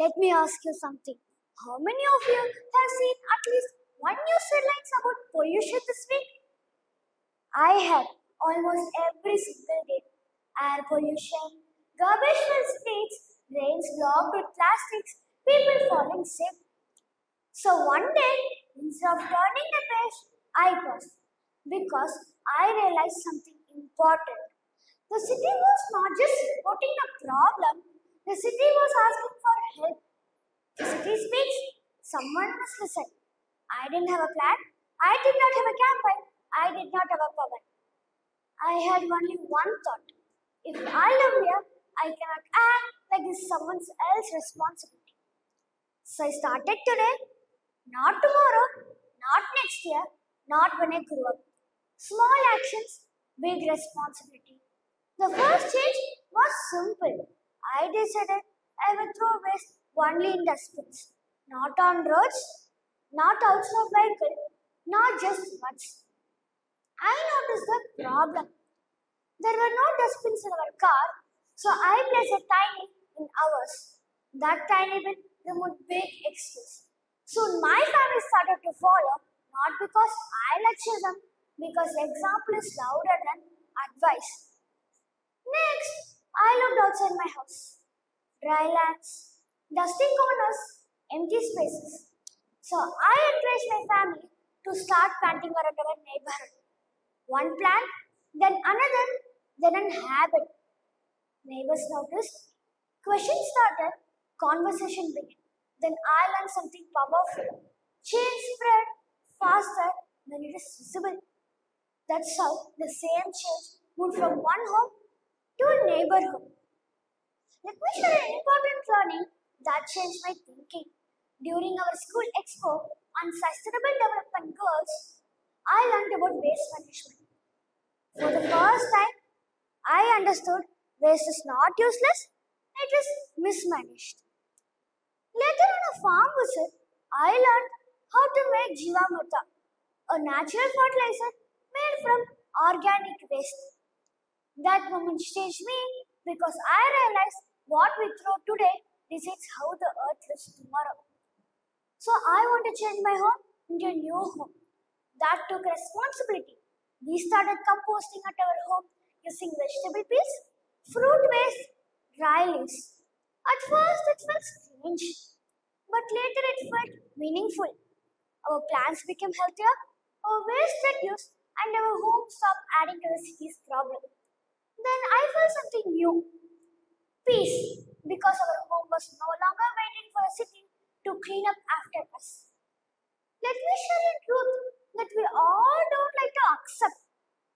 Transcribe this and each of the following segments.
Let me ask you something. How many of you have seen at least one news headlines about pollution this week? I have almost every single day. Air pollution, garbage filled streets, drains blocked with plastics, people falling sick. So one day, instead of turning the page, I paused because I realized something important. The city was not just reporting a problem, the city was asking for help. The city speaks, someone must listen. I didn't have a plan, I did not have a campaign, I did not have a power. I had only one thought. If I live here, I cannot act like it's someone else's responsibility. So I started today, not tomorrow, not next year, not when I grew up. Small actions, big responsibility. The first change was simple. I decided I would throw waste only in dustbins, not on roads, not outside vehicle, not just once. I noticed the problem. There were no dustbins in our car, so I placed a tiny in ours. That tiny bit removed big excuse. Soon my family started to follow, not because I lectured them, because example is louder than advice. Next, I looked outside my house. Dry lands, dusty corners, empty spaces. So I encouraged my family to start planting around our neighborhood. One plant, then another, then an habit. Neighbors noticed, questions started, conversation began. Then I learned something powerful. Change spread faster when it is visible. That's how the same change moved from one home to a neighborhood. Let me share an important learning that changed my thinking. During our school expo on sustainable development goals, I learned about waste management. For the first time, I understood waste is not useless, it is mismanaged. Later on a farm visit, I learned how to make jivamrita, a natural fertilizer made from organic waste. That moment changed me because I realized what we throw today decides how the earth lives tomorrow. So I want to change my home into a new home. That took responsibility. We started composting at our home using vegetable peels, fruit waste, dry leaves. At first it felt strange, but later it felt meaningful. Our plants became healthier, our waste reduced, and our home stopped adding to the city's problem. Then I felt something new. Peace, because our home was no longer waiting for a city to clean up after us. Let me share a truth that we all don't like to accept.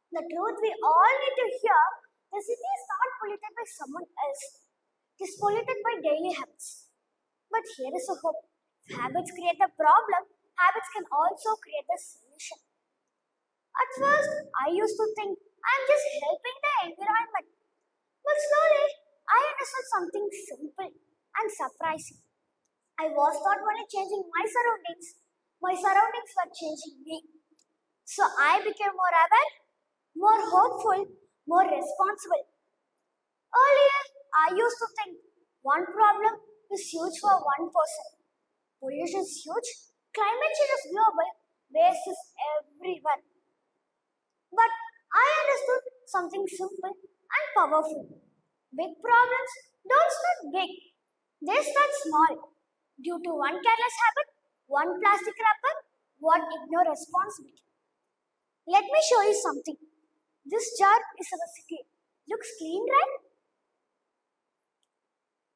The truth we all need to hear, the city is not polluted by someone else. It is polluted by daily habits. But here is a hope. If habits create the problem, habits can also create the solution. At first, I used to think I'm just helping the environment. But slowly, I understood something simple and surprising. I was not only changing my surroundings were changing me. So I became more aware, more hopeful, more responsible. Earlier, I used to think one problem is huge for one person. Pollution is huge, climate change is global, waste is everywhere. But I understood something simple and powerful. Big problems don't start big, they start small. Due to one careless habit, one plastic wrapper, one ignore responsibility. Let me show you something. This jar is our city. Looks clean, right?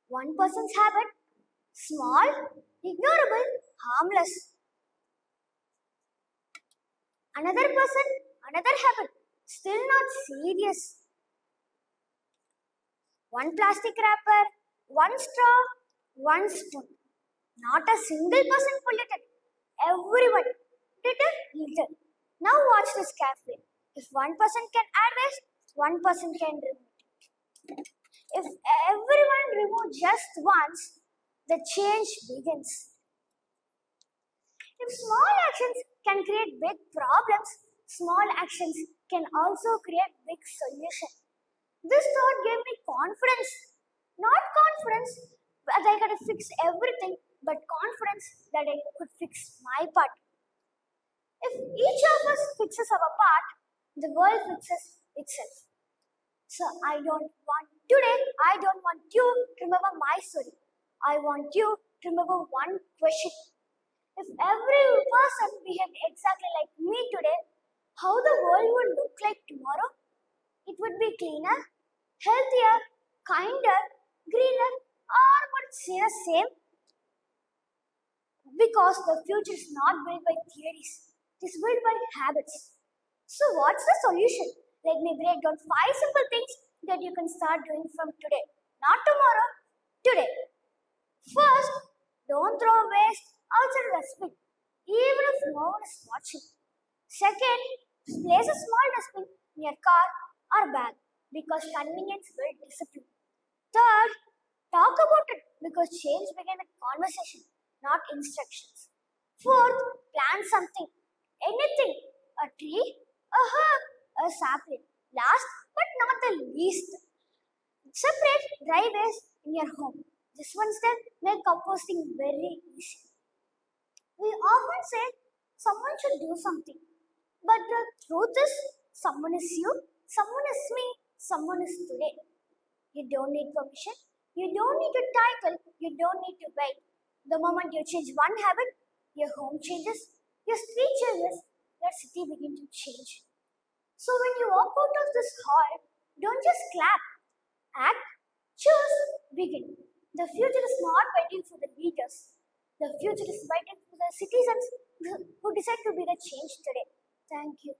One person's habit, small, ignorable, harmless. Another person, another habit, still not serious. One plastic wrapper, one straw, one spoon. Not a single person polluted. Everyone did a little. Now watch this carefully. If one person can add waste, one person can remove it. If everyone removes just once, the change begins. If small actions can create big problems, small actions can also create big solutions. This thought gave me confidence. Not confidence, But I gotta fix everything, but confidence that I could fix my part. If each of us fixes our part, the world fixes itself. So I don't want you to remember my story. I want you to remember one question. If every person behaved exactly like me today, how the world would look like tomorrow? It would be cleaner, healthier, kinder, greener, or would it stay the same? Because the future is not built by theories, it is built by habits. So, what's the solution? Let me break down five simple things that you can start doing from today. Not tomorrow, today. First, don't throw waste outside the dustbin, even if no one is watching. Second, place a small dustbin in your car or bag because convenience builds discipline. Third, talk about it because change begins with conversation, not instructions. Fourth, plant something. Anything. A tree, a herb, a sapling. Last but not the least, separate dry waste in your home. This one step make composting very easy. We often say someone should do something, but the truth is someone is you, someone is me, someone is today. You don't need permission. You don't need a title. You don't need to wait. The moment you change one habit, your home changes, your street changes, your city begins to change. So when you walk out of this hall, don't just clap, act, choose, begin. The future is not waiting for the leaders. The future is waiting for the citizens who decide to be the change today. Thank you.